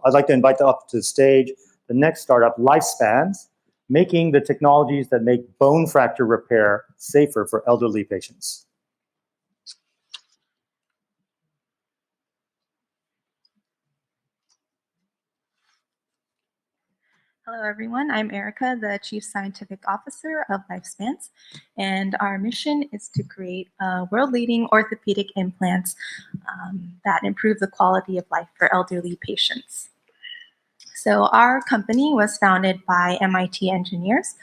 I'd like to invite up to the stage the next startup, Lifespans, making the technologies that make bone fracture repair safer for elderly patients. Hello, everyone. I'm Erica, the Chief Scientific Officer of Lifespans, and our mission is to create world-leading orthopedic implants that improve the quality of life for elderly patients. So our company was founded by MIT engineers,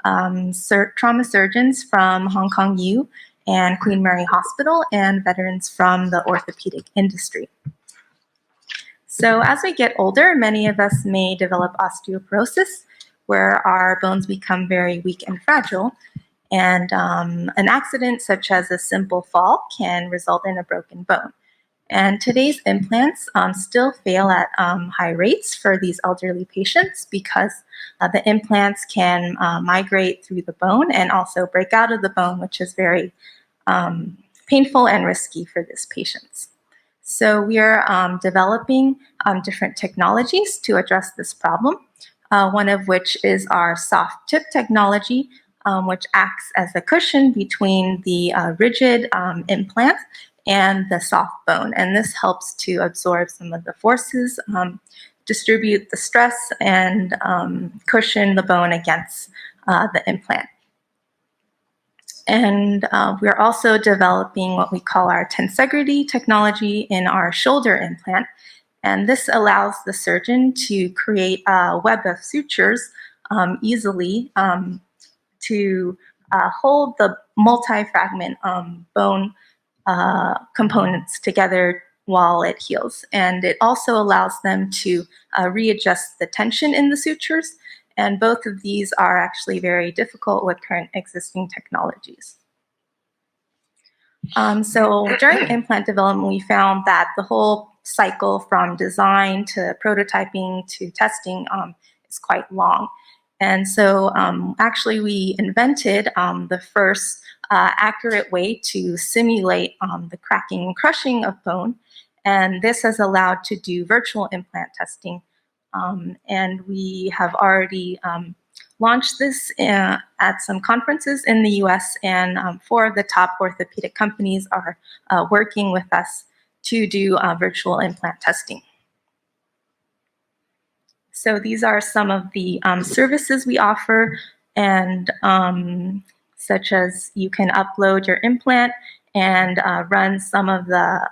trauma surgeons from Hong Kong U and Queen Mary Hospital, and veterans from the orthopedic industry. So as we get older, many of us may develop osteoporosis, where our bones become very weak and fragile. And an accident such as a simple fall can result in a broken bone. And today's implants still fail at high rates for these elderly patients because the implants can migrate through the bone and also break out of the bone, which is very painful and risky for these patients. So we are developing different technologies to address this problem, one of which is our soft tip technology, which acts as a cushion between the rigid implant and the soft bone. And this helps to absorb some of the forces, distribute the stress, and cushion the bone against the implant. And we're also developing what we call our tensegrity technology in our shoulder implant. And this allows the surgeon to create a web of sutures easily to hold the multi-fragment bone components together while it heals. And it also allows them to readjust the tension in the sutures. And both of these are actually very difficult with current existing technologies. So during implant development, we found that the whole cycle from design to prototyping to testing is quite long. And so actually we invented the first accurate way to simulate the cracking and crushing of bone. And this has allowed to do virtual implant testing. And we have already launched this at some conferences in the US, and 4 of the top orthopedic companies are working with us to do virtual implant testing. So these are some of the services we offer, and such as you can upload your implant and run some of the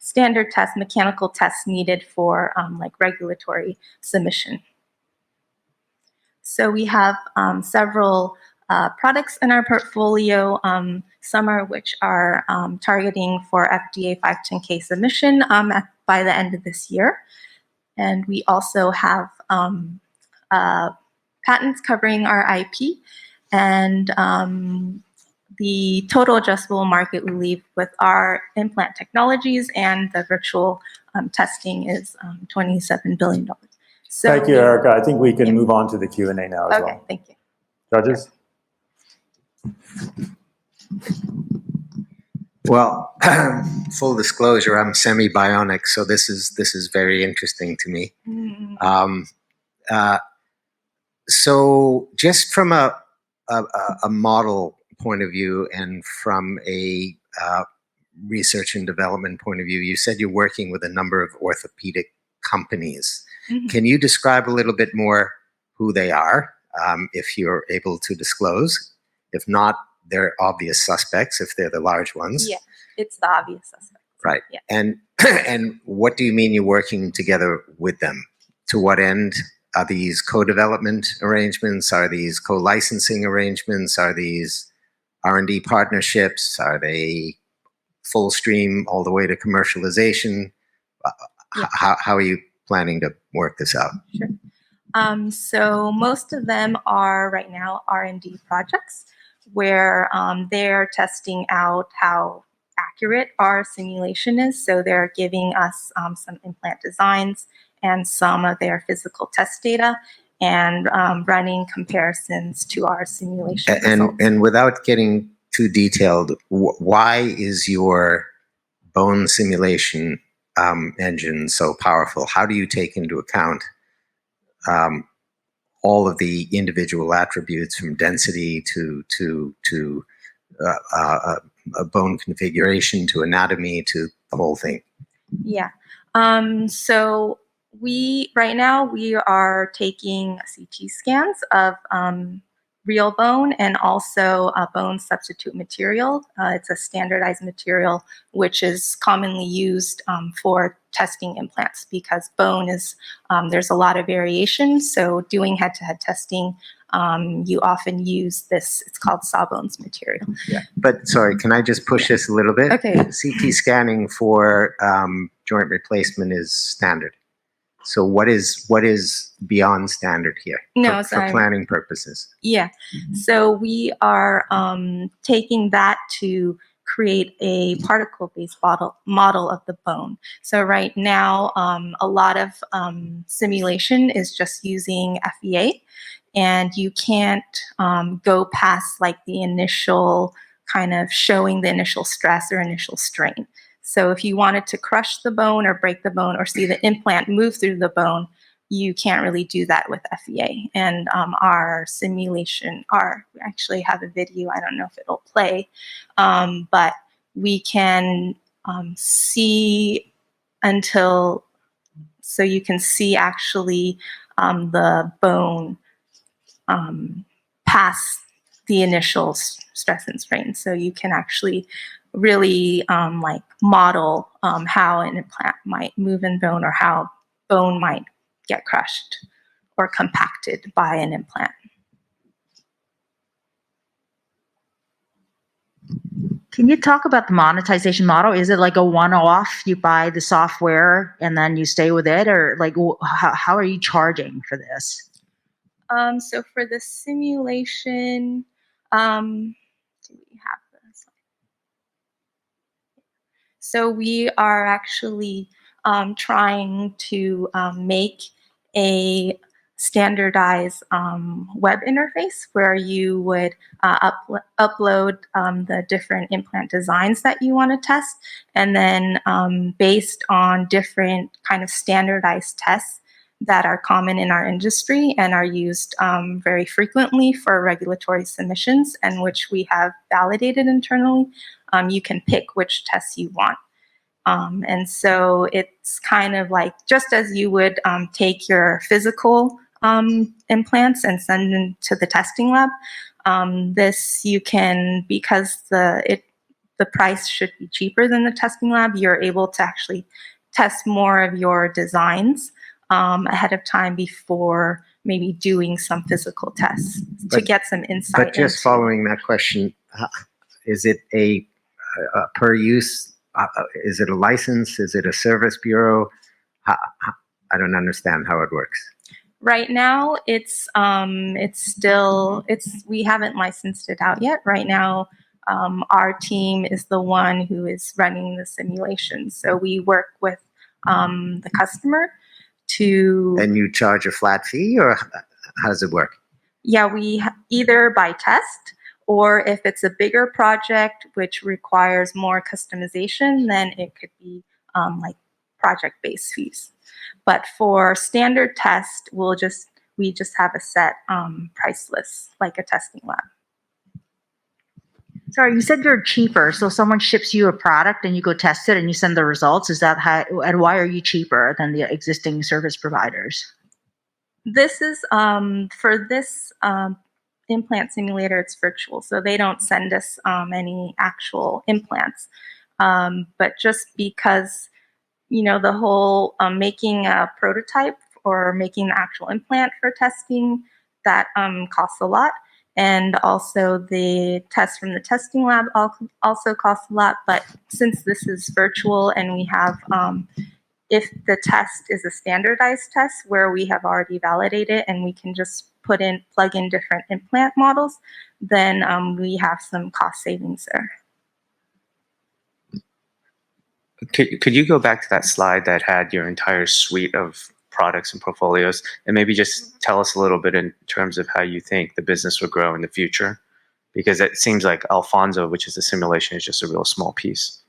standard tests, mechanical tests needed for like regulatory submission. So we have several products in our portfolio, some are which are targeting for FDA 510K submission by the end of this year. And we also have patents covering our IP, and the total addressable market we leave with our implant technologies and the virtual testing is $27 billion. So, thank you, Erica. I think we can move on to the Q&A now as well. Okay, thank you. Judges? Well, full disclosure, I'm semi-bionic, so this is very interesting to me. So just from a model point of view and from a research and development point of view, you said you're working with a number of orthopedic companies. Mm-hmm. Can you describe a little bit more who they are, if you're able to disclose? If not, they're obvious suspects if they're the large ones. Yeah, it's the obvious suspects. Right. Yeah. And what do you mean you're working together with them? To what end? Are these co-development arrangements? Are these co-licensing arrangements? Are these R&D partnerships? Are they full stream all the way to commercialization? Yeah. How are you planning to work this out? Sure. So most of them are right now R&D projects where they're testing out how accurate our simulation is. So they're giving us some implant designs and some of their physical test data and running comparisons to our simulation results. And without getting too detailed, why is your bone simulation engine so powerful, how do you take into account all of the individual attributes from density to bone configuration to anatomy to the whole thing? Yeah. So right now we are taking CT scans of real bone and also a bone substitute material. It's a standardized material which is commonly used for testing implants because bone is, there's a lot of variation. So doing head-to-head testing, you often use this, it's called sawbones material. Yeah. But sorry, can I just push this a little bit? Okay. CT scanning for joint replacement is standard. So what is beyond standard here for planning purposes? Yeah. So we are taking that to create a particle-based model of the bone. So right now, a lot of simulation is just using FEA, and you can't go past like the initial kind of showing the initial stress or initial strain. So if you wanted to crush the bone or break the bone or see the implant move through the bone, you can't really do that with FEA. And our simulation, we actually have a video, I don't know if it'll play, but we can see so you can see actually the bone past the initial stress and strain. So you can actually really like model how an implant might move in bone or how bone might get crushed or compacted by an implant. Can you talk about the monetization model? Is it like a one-off? You buy the software and then you stay with it, or like how are you charging for this? So for the simulation, do we have this? So we are actually trying to make a standardized web interface where you would upload the different implant designs that you want to test, and then based on different kind of standardized tests that are common in our industry and are used very frequently for regulatory submissions and which we have validated internally, you can pick which tests you want. And so it's kind of like just as you would take your physical implants and send them to the testing lab, this you can, because the price should be cheaper than the testing lab, you're able to actually test more of your designs ahead of time before maybe doing some physical tests to get some insight. But just following that question, is it a per use? Is it a license? Is it a service bureau? I don't understand how it works. Right now, we haven't licensed it out yet. Right now, our team is the one who is running the simulation. So we work with the customer to... And you charge a flat fee, or how does it work? Yeah, we either by test, or if it's a bigger project which requires more customization, then it could be like project-based fees. But for standard test, we just have a set price list, like a testing lab. Sorry, you said you're cheaper. So someone ships you a product and you go test it and you send the results. Is that how, and why are you cheaper than the existing service providers? This is, for this implant simulator, it's virtual. So they don't send us any actual implants. But just because, you know, the whole making a prototype or making the actual implant for testing, that costs a lot. And also the test from the testing lab also costs a lot. But since this is virtual and we have, if the test is a standardized test where we have already validated and we can just plug in different implant models, then we have some cost savings there. Could you go back to that slide that had your entire suite of products and portfolios, and maybe just tell us a little bit in terms of how you think the business will grow in the future? Because it seems like Alfonso, which is the simulation, is just a real small piece.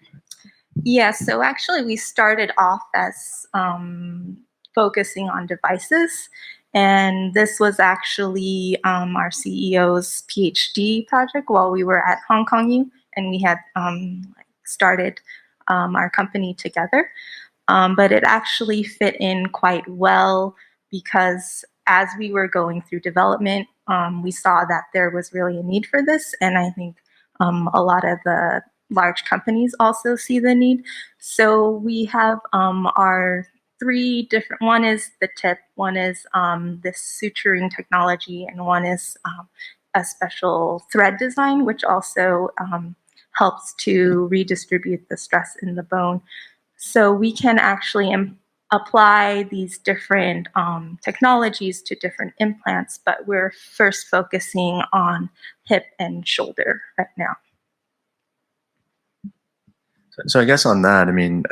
Yeah, so actually we started off as focusing on devices. And this was actually our CEO's PhD project while we were at Hong Kong U, and we had started our company together. But it actually fit in quite well because as we were going through development, we saw that there was really a need for this. And I think a lot of the large companies also see the need. So we have our three different, one is the tip, one is this suturing technology, and one is a special thread design, which also helps to redistribute the stress in the bone. So we can actually apply these different technologies to different implants, but we're first focusing on hip and shoulder right now. So I guess on that, I mean,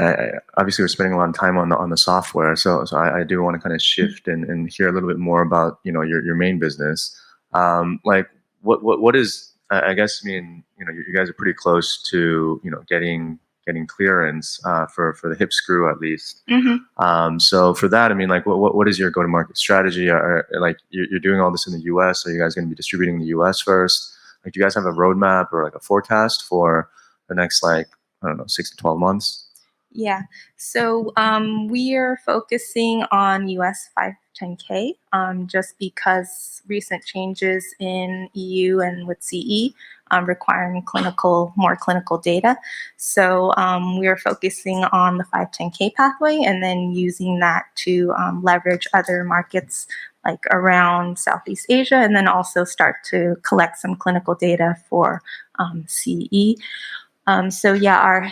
obviously we're spending a lot of time on the software. So I do want to kind of shift and hear a little bit more about, you know, your main business. Like what is, I guess, I mean, you know, you guys are pretty close to, you know, getting clearance for the hip screw at least. Mm-hmm. So for that, I mean, like what is your go-to-market strategy? Like you're doing all this in the US, so you guys going to be distributing in the US first? Like, do you guys have a roadmap or like a forecast for the next, like, I don't know, 6 to 12 months? Yeah, so we are focusing on US 510K just because recent changes in EU and with CE requiring more clinical data. So we are focusing on the 510K pathway and then using that to leverage other markets like around Southeast Asia, and then also start to collect some clinical data for CE. So yeah, our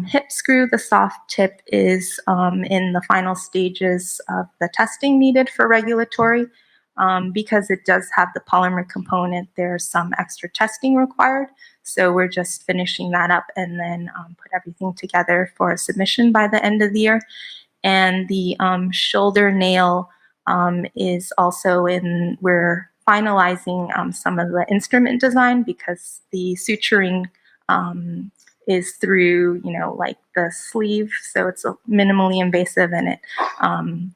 hip screw, the soft tip, is in the final stages of the testing needed for regulatory. Because it does have the polymer component, there's some extra testing required. So we're just finishing that up and then put everything together for submission by the end of the year. And the shoulder nail is also we're finalizing some of the instrument design because the suturing is through, you know, like the sleeve, so it's minimally invasive, and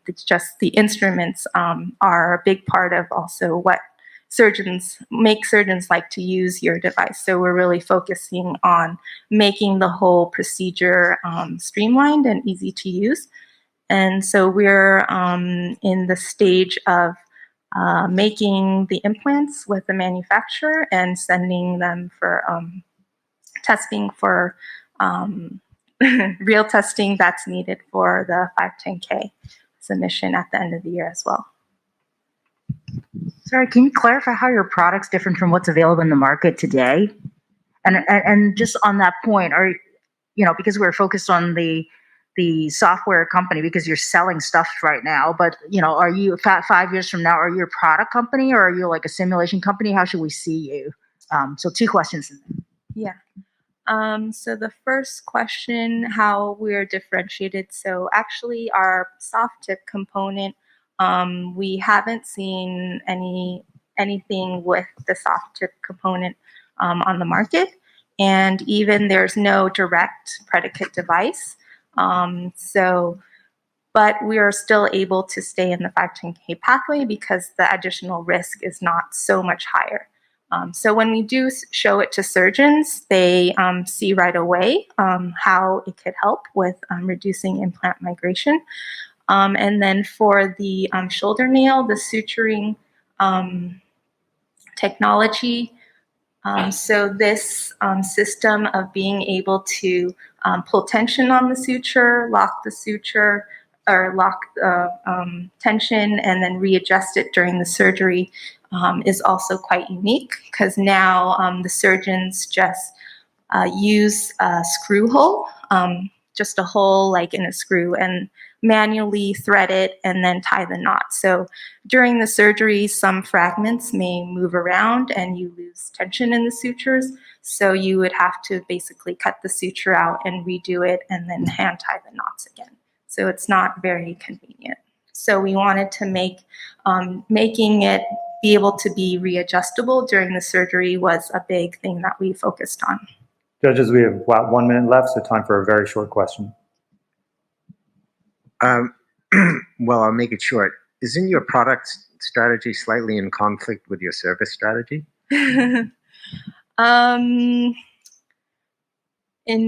it's just the instruments are a big part of also what surgeons like to use your device. So we're really focusing on making the whole procedure streamlined and easy to use. And so we're in the stage of making the implants with the manufacturer and sending them for testing for real testing that's needed for the 510K submission at the end of the year as well. Sorry, can you clarify how your product's different from what's available in the market today? And just on that point, because we're focused on the software company because you're selling stuff right now, but are you 5 years from now, are you a product company or are you like a simulation company? How should we see you? So 2 questions. Yeah. So the first question, how we're differentiated. So actually our soft tip component, we haven't seen anything with the soft tip component on the market. And even there's no direct predicate device. But we are still able to stay in the 510K pathway because the additional risk is not so much higher. So when we do show it to surgeons, they see right away how it could help with reducing implant migration. And then for the shoulder nail, the suturing technology, so this system of being able to pull tension on the suture, lock the suture, or lock the tension and then readjust it during the surgery is also quite unique because now the surgeons just use a screw hole, just a hole like in a screw, and manually thread it and then tie the knot. So during the surgery, some fragments may move around and you lose tension in the sutures. So you would have to basically cut the suture out and redo it and then hand tie the knots again. So it's not very convenient. So we wanted to making it be able to be readjustable during the surgery was a big thing that we focused on. Judges, we have about 1 minute left, so time for a very short question. Well, I'll make it short. Isn't your product strategy slightly in conflict with your service strategy? In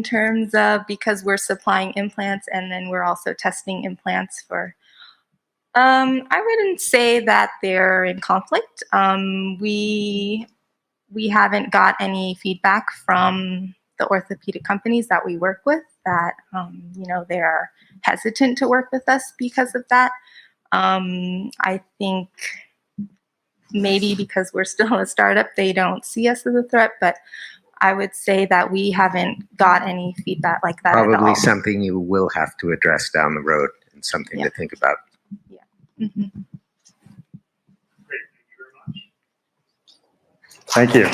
terms of, because we're supplying implants and then we're also testing implants for, I wouldn't say that they're in conflict. We haven't got any feedback from the orthopedic companies that we work with that, they're hesitant to work with us because of that. I think maybe because we're still a startup, they don't see us as a threat, but I would say that we haven't got any feedback like that at all. Probably something you will have to address down the road and something to think about. Yeah. Mm-hmm. Thank you.